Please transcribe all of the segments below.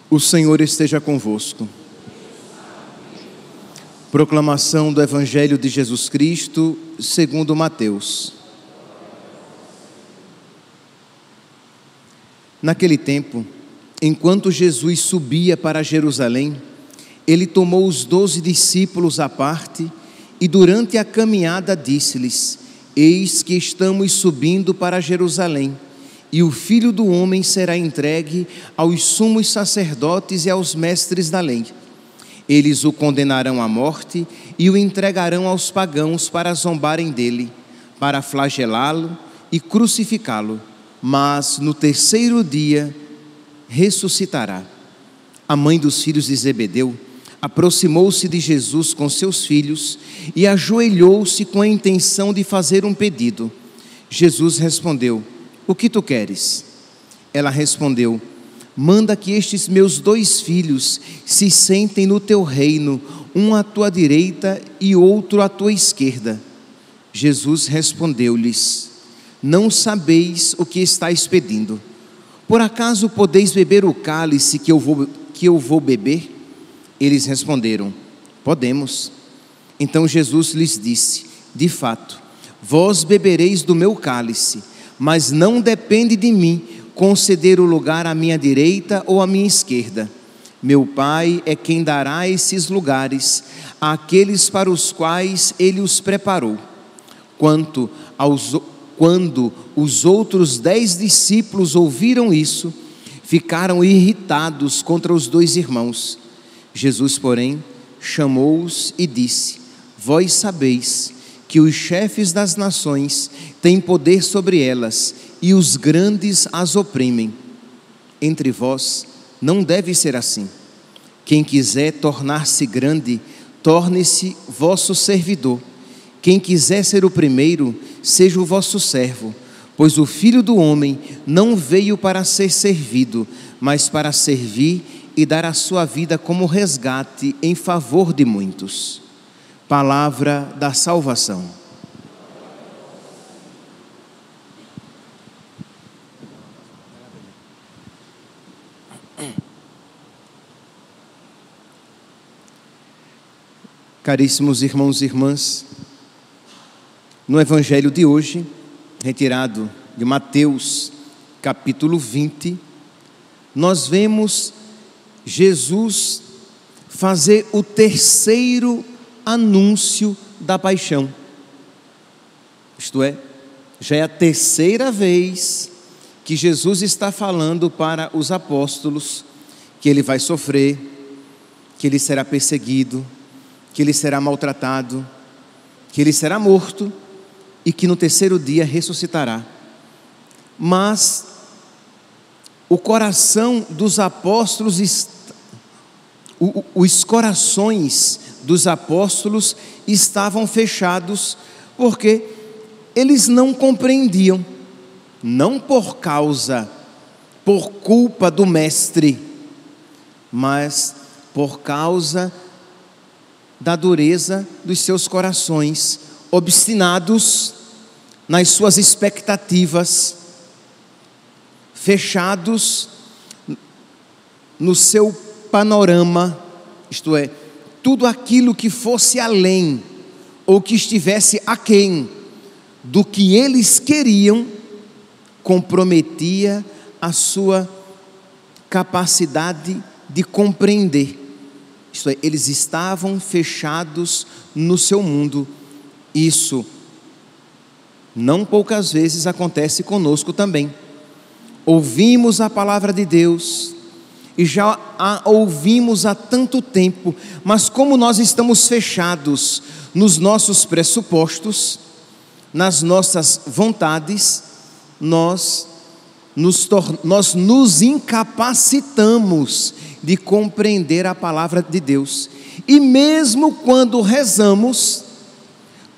O Senhor esteja convosco. Proclamação do Evangelho de Jesus Cristo, segundo Mateus. Naquele tempo, enquanto Jesus subia para Jerusalém, ele tomou os 12 discípulos à parte e durante a caminhada disse-lhes: Eis que estamos subindo para Jerusalém, e o Filho do Homem será entregue aos sumos sacerdotes e aos mestres da lei. Eles o condenarão à morte e o entregarão aos pagãos para zombarem dele, para flagelá-lo e crucificá-lo, mas no terceiro dia ressuscitará. A mãe dos filhos de Zebedeu aproximou-se de Jesus com seus filhos e ajoelhou-se com a intenção de fazer um pedido. Jesus respondeu: O que tu queres? Ela respondeu: Manda que estes meus 2 filhos se sentem no teu reino, um à tua direita e outro à tua esquerda. Jesus respondeu-lhes: Não sabeis o que estáis pedindo. Por acaso podeis beber o cálice que eu vou beber? Eles responderam: Podemos. Então Jesus lhes disse: De fato, vós bebereis do meu cálice, mas não depende de mim conceder o lugar à minha direita ou à minha esquerda. Meu Pai é quem dará esses lugares àqueles para os quais Ele os preparou. Quando os outros 10 discípulos ouviram isso, ficaram irritados contra os 2 irmãos. Jesus, porém, chamou-os e disse: Vós sabeis que os chefes das nações têm poder sobre elas, e os grandes as oprimem. Entre vós não deve ser assim. Quem quiser tornar-se grande, torne-se vosso servidor. Quem quiser ser o primeiro, seja o vosso servo. Pois o Filho do Homem não veio para ser servido, mas para servir e dar a sua vida como resgate em favor de muitos. Palavra da salvação. Caríssimos irmãos e irmãs, no Evangelho de hoje, retirado de Mateus, capítulo 20, nós vemos Jesus fazer o terceiro anúncio da paixão. Isto é, já é a terceira vez que Jesus está falando para os apóstolos que ele vai sofrer, que ele será perseguido, que ele será maltratado, que ele será morto e que no terceiro dia ressuscitará. Mas o coração dos apóstolos, os corações dos apóstolos estavam fechados, porque eles não compreendiam, não por culpa do mestre, mas por causa da dureza dos seus corações, obstinados nas suas expectativas, fechados no seu panorama, isto é, tudo aquilo que fosse além, ou que estivesse aquém do que eles queriam, comprometia a sua capacidade de compreender. Isto é, eles estavam fechados no seu mundo. Isso não poucas vezes acontece conosco também. Ouvimos a palavra de Deus e já a ouvimos há tanto tempo, mas como nós estamos fechados nos nossos pressupostos, nas nossas vontades, nós nos incapacitamos de compreender a palavra de Deus. E mesmo quando rezamos,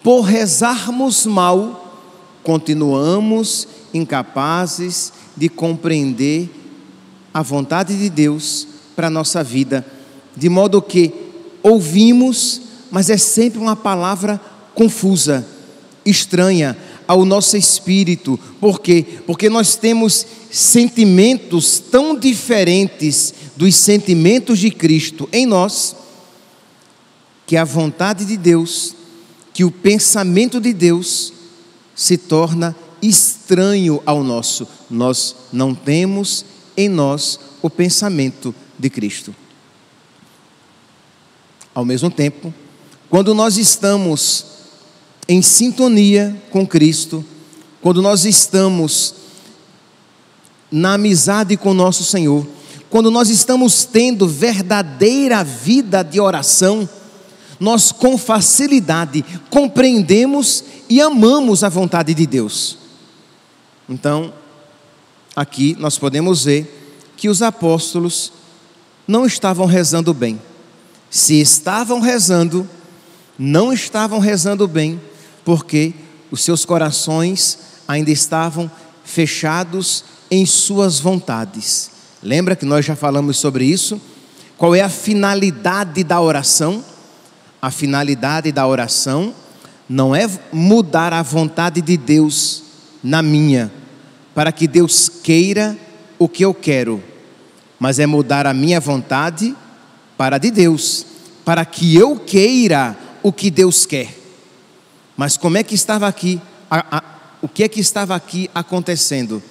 por rezarmos mal, continuamos incapazes de compreender a vontade de Deus para a nossa vida, de modo que ouvimos, mas é sempre uma palavra confusa, estranha, ao nosso espírito. Por quê? Porque nós temos sentimentos tão diferentes dos sentimentos de Cristo em nós, que a vontade de Deus, que o pensamento de Deus se torna estranho ao nosso. Nós não temos em nós o pensamento de Cristo. Ao mesmo tempo, quando nós estamos em sintonia com Cristo, quando nós estamos na amizade com nosso Senhor, quando nós estamos tendo verdadeira vida de oração, nós com facilidade compreendemos e amamos a vontade de Deus. Então, aqui nós podemos ver que os apóstolos não estavam rezando bem. Se estavam rezando, não estavam rezando bem, porque os seus corações ainda estavam fechados em suas vontades. Lembra que nós já falamos sobre isso? Qual é a finalidade da oração? A finalidade da oração não é mudar a vontade de Deus na minha, para que Deus queira o que eu quero, mas é mudar a minha vontade para a de Deus, para que eu queira o que Deus quer. Mas como é que estava aqui, o que é que estava aqui acontecendo?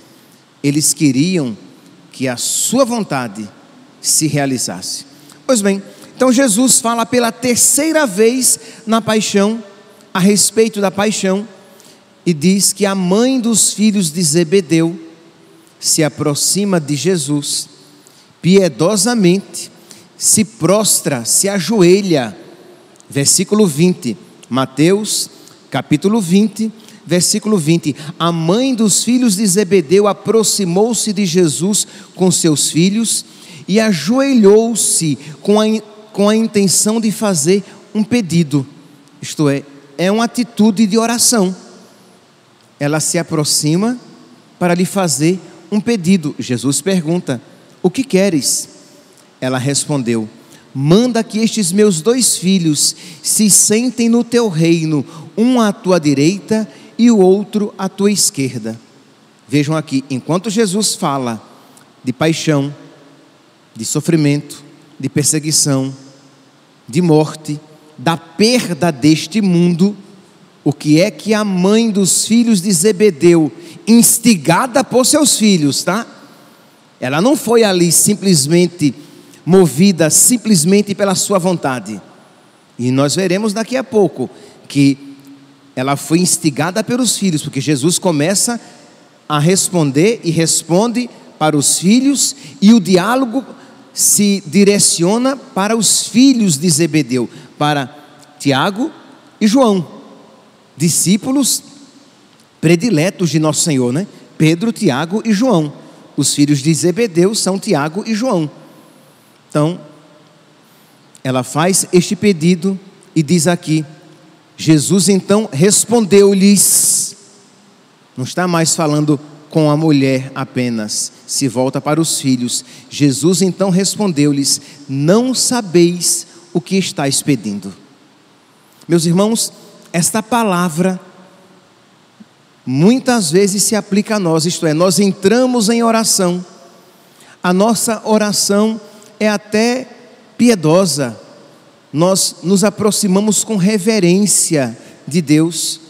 Eles queriam que a sua vontade se realizasse. Pois bem, então Jesus fala pela terceira vez na paixão, a respeito da paixão, e diz que a mãe dos filhos de Zebedeu se aproxima de Jesus, piedosamente se prostra, se ajoelha. Versículo 20, Mateus capítulo 20, versículo 20. A mãe dos filhos de Zebedeu aproximou-se de Jesus com seus filhos e ajoelhou-se com a intenção de fazer um pedido. Isto é uma atitude de oração. Ela se aproxima para lhe fazer um pedido. Jesus pergunta: o que queres? Ela respondeu: manda que estes meus 2 filhos se sentem no teu reino, um à tua direita e o outro à tua esquerda. Vejam aqui, enquanto Jesus fala de paixão, de sofrimento, de perseguição, de morte, da perda deste mundo, o que é que a mãe dos filhos de Zebedeu, instigada por seus filhos, tá? Ela não foi ali simplesmente movida simplesmente pela sua vontade. E nós veremos daqui a pouco que ela foi instigada pelos filhos, porque Jesus começa a responder e responde para os filhos, e o diálogo se direciona para os filhos de Zebedeu, para Tiago e João, discípulos prediletos de nosso Senhor, né? Pedro, Tiago e João. Os filhos de Zebedeu são Tiago e João. Então, ela faz este pedido e diz aqui: Jesus então respondeu-lhes. Não está mais falando com a mulher apenas, se volta para os filhos. Jesus então respondeu-lhes: não sabeis o que estáis pedindo. Meus irmãos, esta palavra muitas vezes se aplica a nós, isto é, nós entramos em oração, a nossa oração é até piedosa, nós nos aproximamos com reverência de Deus,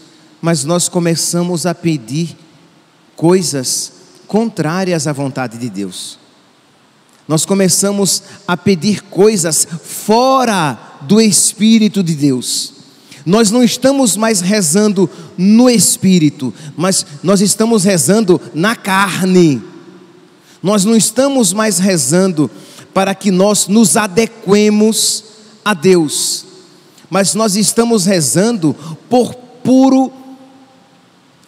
mas nós começamos a pedir coisas contrárias à vontade de Deus. Nós começamos a pedir coisas fora do Espírito de Deus. Nós não estamos mais rezando no Espírito, mas nós estamos rezando na carne. Nós não estamos mais rezando para que nós nos adequemos a Deus, mas nós estamos rezando por puro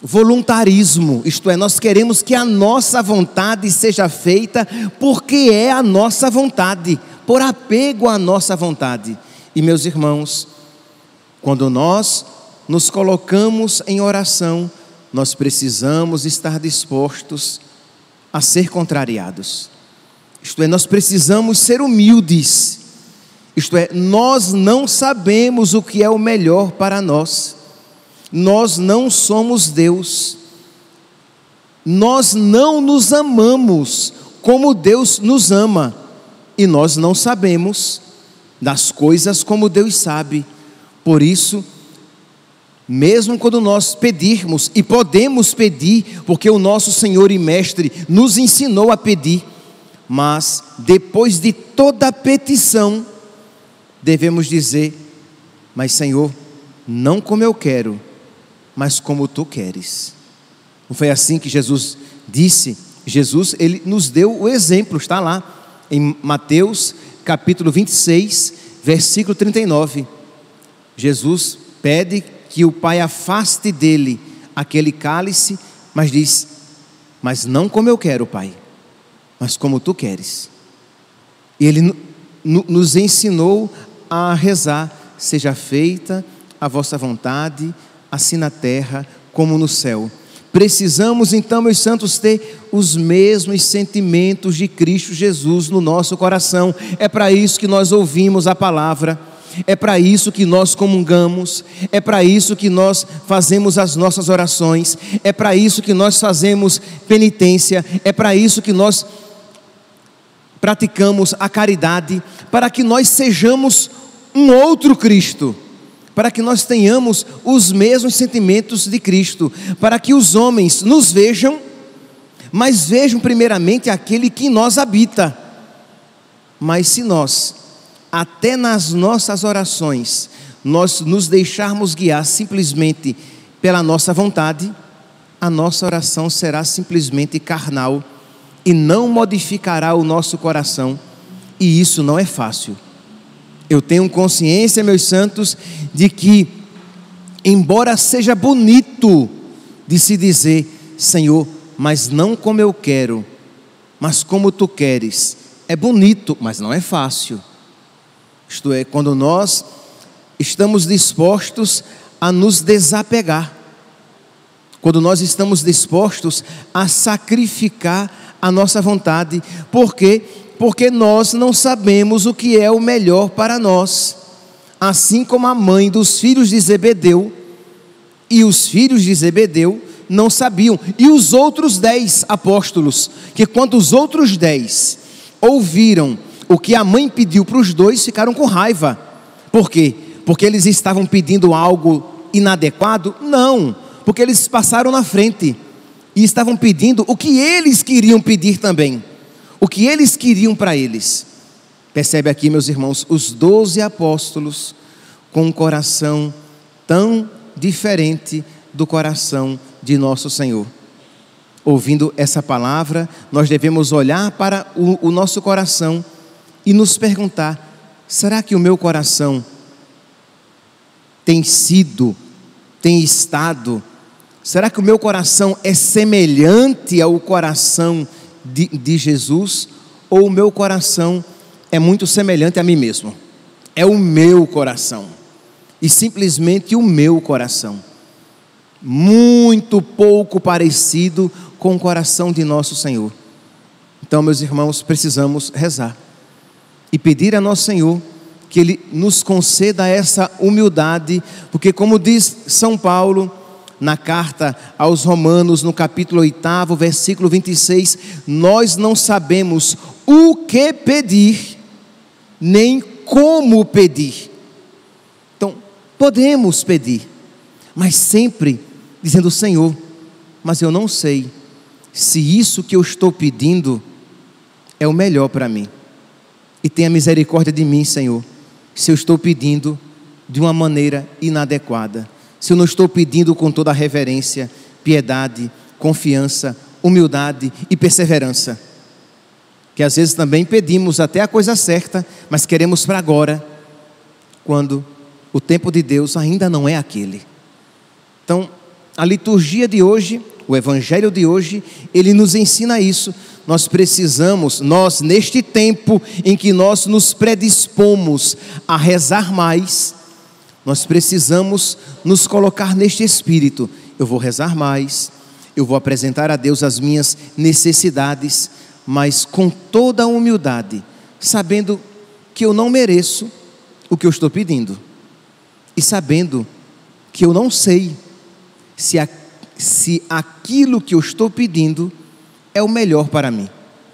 voluntarismo, isto é, nós queremos que a nossa vontade seja feita porque é a nossa vontade, por apego à nossa vontade. E meus irmãos, quando nós nos colocamos em oração, nós precisamos estar dispostos a ser contrariados. Isto é, nós precisamos ser humildes. Isto é, nós não sabemos o que é o melhor para nós. Nós não somos Deus. Nós não nos amamos como Deus nos ama. E nós não sabemos das coisas como Deus sabe. Por isso, mesmo quando nós pedirmos, e podemos pedir, porque o nosso Senhor e Mestre nos ensinou a pedir, mas depois de toda petição, devemos dizer: mas Senhor, não como eu quero, mas como Tu queres. Não foi assim que Jesus disse? Jesus, Ele nos deu o exemplo, está lá em Mateus capítulo 26, versículo 39. Jesus pede que o Pai afaste dele aquele cálice, mas diz: mas não como eu quero, Pai, mas como Tu queres. E Ele nos ensinou a rezar: seja feita a vossa vontade, assim na terra como no céu. Precisamos então, meus santos, ter os mesmos sentimentos de Cristo Jesus no nosso coração. É para isso que nós ouvimos a palavra, é para isso que nós comungamos, é para isso que nós fazemos as nossas orações, é para isso que nós fazemos penitência, é para isso que nós praticamos a caridade, para que nós sejamos um outro Cristo, para que nós tenhamos os mesmos sentimentos de Cristo, para que os homens nos vejam, mas vejam primeiramente aquele que em nós habita. Mas se nós, até nas nossas orações, nós nos deixarmos guiar simplesmente pela nossa vontade, a nossa oração será simplesmente carnal e não modificará o nosso coração, e isso não é fácil. Eu tenho consciência, meus santos, de que, embora seja bonito de se dizer: Senhor, mas não como eu quero, mas como Tu queres, é bonito, mas não é fácil. Isto é, quando nós estamos dispostos a nos desapegar, quando nós estamos dispostos a sacrificar a nossa vontade. Por quê? Porque nós não sabemos o que é o melhor para nós. Assim como a mãe dos filhos de Zebedeu, e os filhos de Zebedeu não sabiam, e os outros 10 apóstolos, que quando os outros 10 ouviram o que a mãe pediu para os dois, ficaram com raiva. Por quê? Porque eles estavam pedindo algo inadequado? Não, porque eles passaram na frente e estavam pedindo o que eles queriam pedir também, o que eles queriam para eles. Percebe aqui, meus irmãos, os 12 apóstolos com um coração tão diferente do coração de nosso Senhor. Ouvindo essa palavra, nós devemos olhar para o nosso coração e nos perguntar: será que o meu coração tem estado, será que o meu coração é semelhante ao coração de Jesus? Ou o meu coração é muito semelhante a mim mesmo? É o meu coração, e simplesmente o meu coração, muito pouco parecido com o coração de nosso Senhor. Então, meus irmãos, precisamos rezar e pedir a nosso Senhor que Ele nos conceda essa humildade, porque, como diz São Paulo na carta aos Romanos, no capítulo 8, versículo 26, nós não sabemos o que pedir, nem como pedir. Então, podemos pedir, mas sempre dizendo: Senhor, mas eu não sei se isso que eu estou pedindo é o melhor para mim. E tenha misericórdia de mim, Senhor, se eu estou pedindo de uma maneira inadequada, se eu não estou pedindo com toda a reverência, piedade, confiança, humildade e perseverança. Que às vezes também pedimos até a coisa certa, mas queremos para agora, quando o tempo de Deus ainda não é aquele. Então, a liturgia de hoje, o evangelho de hoje, ele nos ensina isso. Nós precisamos, neste tempo em que nós nos predispomos a rezar mais, nós precisamos nos colocar neste espírito: eu vou rezar mais, eu vou apresentar a Deus as minhas necessidades, mas com toda a humildade, sabendo que eu não mereço o que eu estou pedindo, e sabendo que eu não sei se aquilo que eu estou pedindo é o melhor para mim.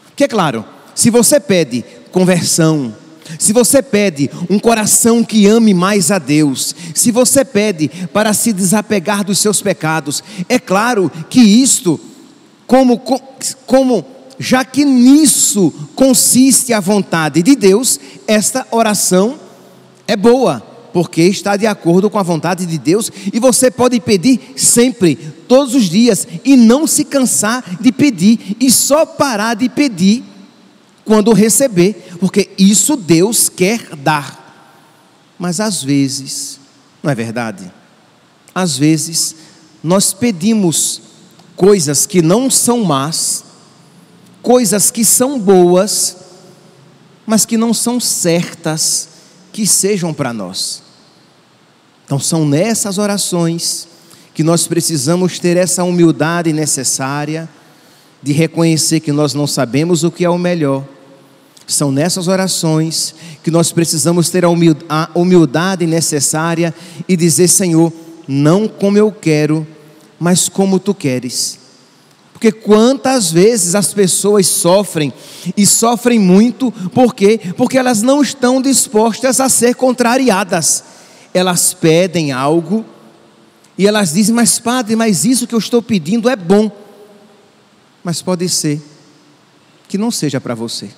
Porque é claro, se você pede conversão, se você pede um coração que ame mais a Deus, se você pede para se desapegar dos seus pecados, é claro que isto, já que nisso consiste a vontade de Deus, esta oração é boa, porque está de acordo com a vontade de Deus, e você pode pedir sempre, todos os dias, e não se cansar de pedir, e só parar de pedir quando receber, porque isso Deus quer dar. Mas às vezes, não é verdade? Às vezes nós pedimos coisas que não são más, coisas que são boas, mas que não são certas que sejam para nós. Então são nessas orações que nós precisamos ter essa humildade necessária de reconhecer que nós não sabemos o que é o melhor. São nessas orações que nós precisamos ter a humildade necessária e dizer: Senhor, não como eu quero, mas como Tu queres. Porque quantas vezes as pessoas sofrem, e sofrem muito, por quê? Porque elas não estão dispostas a ser contrariadas. Elas pedem algo, e elas dizem: mas Padre, mas isso que eu estou pedindo é bom. Mas pode ser que não seja para você.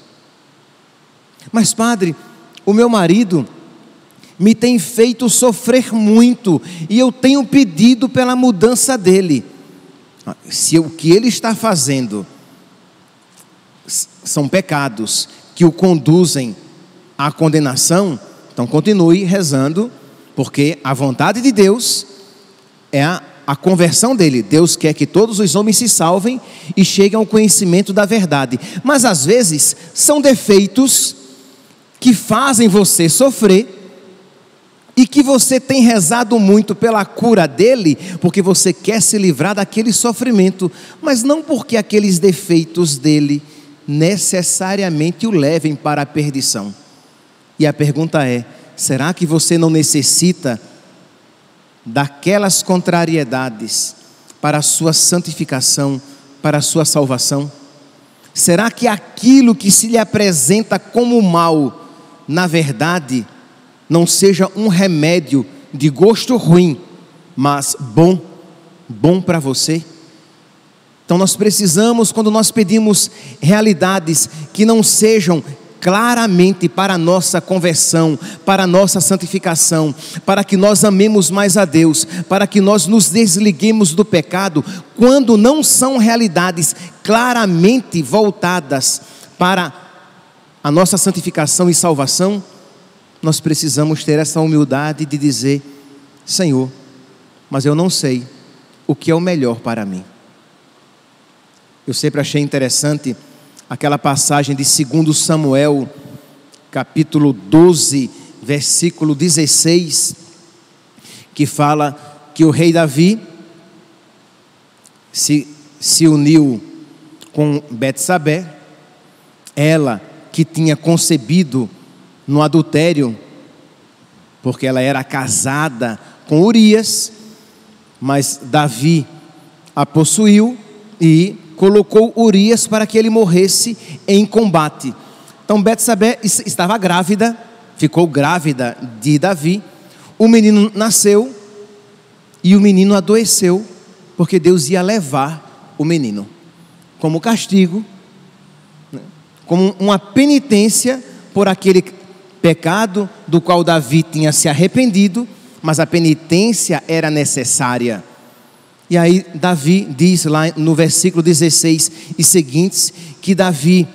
Mas Padre, o meu marido me tem feito sofrer muito, e eu tenho pedido pela mudança dele. Se o que ele está fazendo são pecados que o conduzem à condenação, então continue rezando, porque a vontade de Deus é a conversão dele. Deus quer que todos os homens se salvem e cheguem ao conhecimento da verdade. Mas às vezes são defeitos que fazem você sofrer, e que você tem rezado muito pela cura dele, porque você quer se livrar daquele sofrimento, mas não porque aqueles defeitos dele necessariamente o levem para a perdição. E a pergunta é: será que você não necessita daquelas contrariedades para a sua santificação, para a sua salvação? Será que aquilo que se lhe apresenta como mal, na verdade, não seja um remédio de gosto ruim, mas bom para você? Então nós precisamos, quando nós pedimos realidades que não sejam claramente para a nossa conversão, para a nossa santificação, para que nós amemos mais a Deus, para que nós nos desliguemos do pecado, quando não são realidades claramente voltadas para a nossa santificação e salvação, nós precisamos ter essa humildade de dizer: Senhor, mas eu não sei o que é o melhor para mim. Eu sempre achei interessante aquela passagem de 2 Samuel, capítulo 12, versículo 16, que fala que o rei Davi se uniu com Betsabé, ela que tinha concebido no adultério, porque ela era casada com Urias, mas Davi a possuiu e colocou Urias para que ele morresse em combate. Então Betsabé estava grávida, ficou grávida de Davi, o menino nasceu e o menino adoeceu, porque Deus ia levar o menino como castigo, como uma penitência por aquele pecado do qual Davi tinha se arrependido, mas a penitência era necessária. E aí Davi diz lá no versículo 16 e seguintes, que Davi,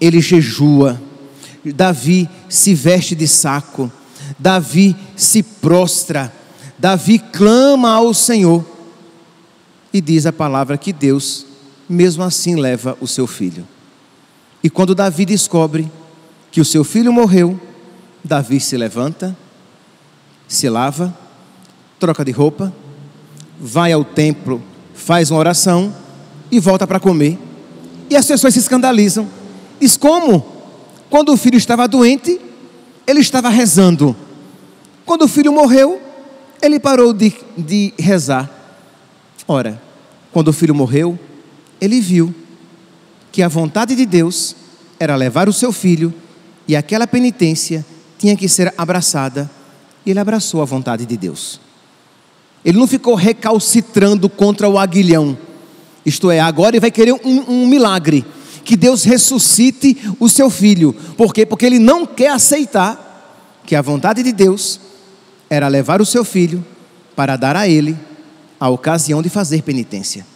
ele jejua, Davi se veste de saco, Davi se prostra, Davi clama ao Senhor, e diz a palavra que Deus mesmo assim leva o seu filho. E quando Davi descobre que o seu filho morreu, Davi se levanta, se lava, troca de roupa, vai ao templo, faz uma oração e volta para comer. E as pessoas se escandalizam. Diz: como? Quando o filho estava doente, ele estava rezando. Quando o filho morreu, ele parou de rezar. Ora, quando o filho morreu, ele viu que a vontade de Deus era levar o seu filho e aquela penitência tinha que ser abraçada, e ele abraçou a vontade de Deus. Ele não ficou recalcitrando contra o aguilhão, isto é, agora ele vai querer um milagre, que Deus ressuscite o seu filho. Por quê? Porque ele não quer aceitar que a vontade de Deus era levar o seu filho para dar a ele a ocasião de fazer penitência.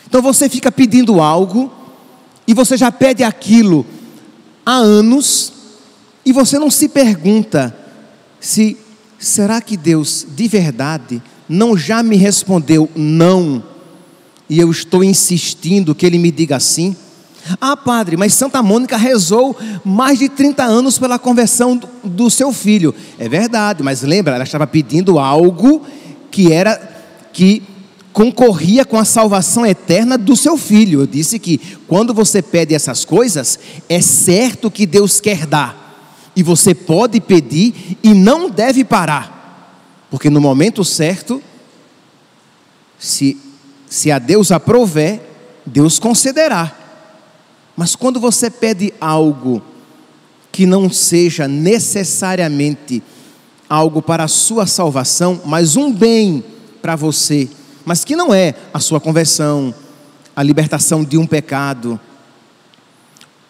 Então você fica pedindo algo, e você já pede aquilo há anos, e você não se pergunta será que Deus de verdade não já me respondeu não, e eu estou insistindo que Ele me diga sim? Ah, padre, mas Santa Mônica rezou mais de 30 anos pela conversão do seu filho. É verdade, mas lembra, ela estava pedindo algo que concorria com a salvação eterna do seu filho. Eu disse que quando você pede essas coisas, é certo que Deus quer dar, e você pode pedir e não deve parar, porque no momento certo, se a Deus aprover, Deus concederá. Mas quando você pede algo que não seja necessariamente algo para a sua salvação, mas um bem para você, mas que não é a sua conversão, a libertação de um pecado,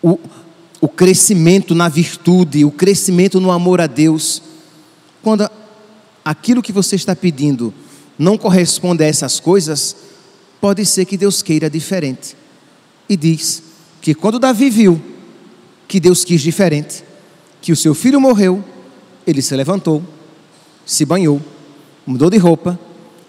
o crescimento na virtude, o crescimento no amor a Deus, quando aquilo que você está pedindo não corresponde a essas coisas, pode ser que Deus queira diferente. E diz que quando Davi viu que Deus quis diferente, que o seu filho morreu, ele se levantou, se banhou, mudou de roupa,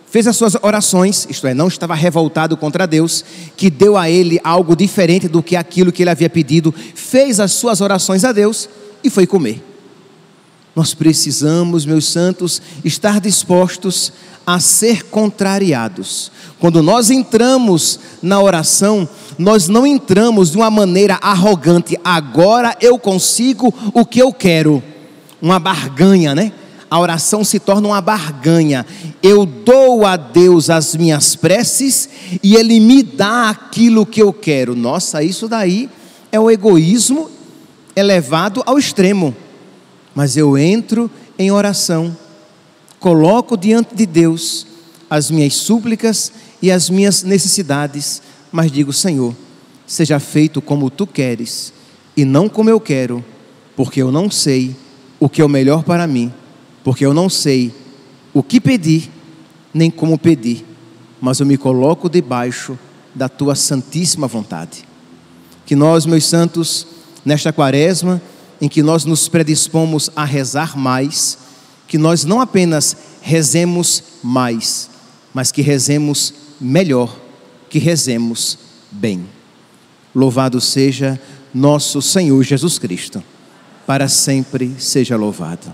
fez as suas orações, isto é, não estava revoltado contra Deus, que deu a ele algo diferente do que aquilo que ele havia pedido, fez as suas orações a Deus e foi comer. Nós precisamos, meus santos, estar dispostos a ser contrariados. Quando nós entramos na oração, nós não entramos de uma maneira arrogante, agora eu consigo o que eu quero, uma barganha, né? A oração se torna uma barganha. Eu dou a Deus as minhas preces e Ele me dá aquilo que eu quero. Nossa, isso daí é o egoísmo elevado ao extremo. Mas eu entro em oração, coloco diante de Deus as minhas súplicas e as minhas necessidades, mas digo: Senhor, seja feito como Tu queres e não como eu quero, porque eu não sei o que é o melhor para mim, porque eu não sei o que pedir, nem como pedir, mas eu me coloco debaixo da Tua santíssima vontade. Que nós, meus santos, nesta quaresma, em que nós nos predispomos a rezar mais, que nós não apenas rezemos mais, mas que rezemos melhor, que rezemos bem. Louvado seja nosso Senhor Jesus Cristo, para sempre seja louvado.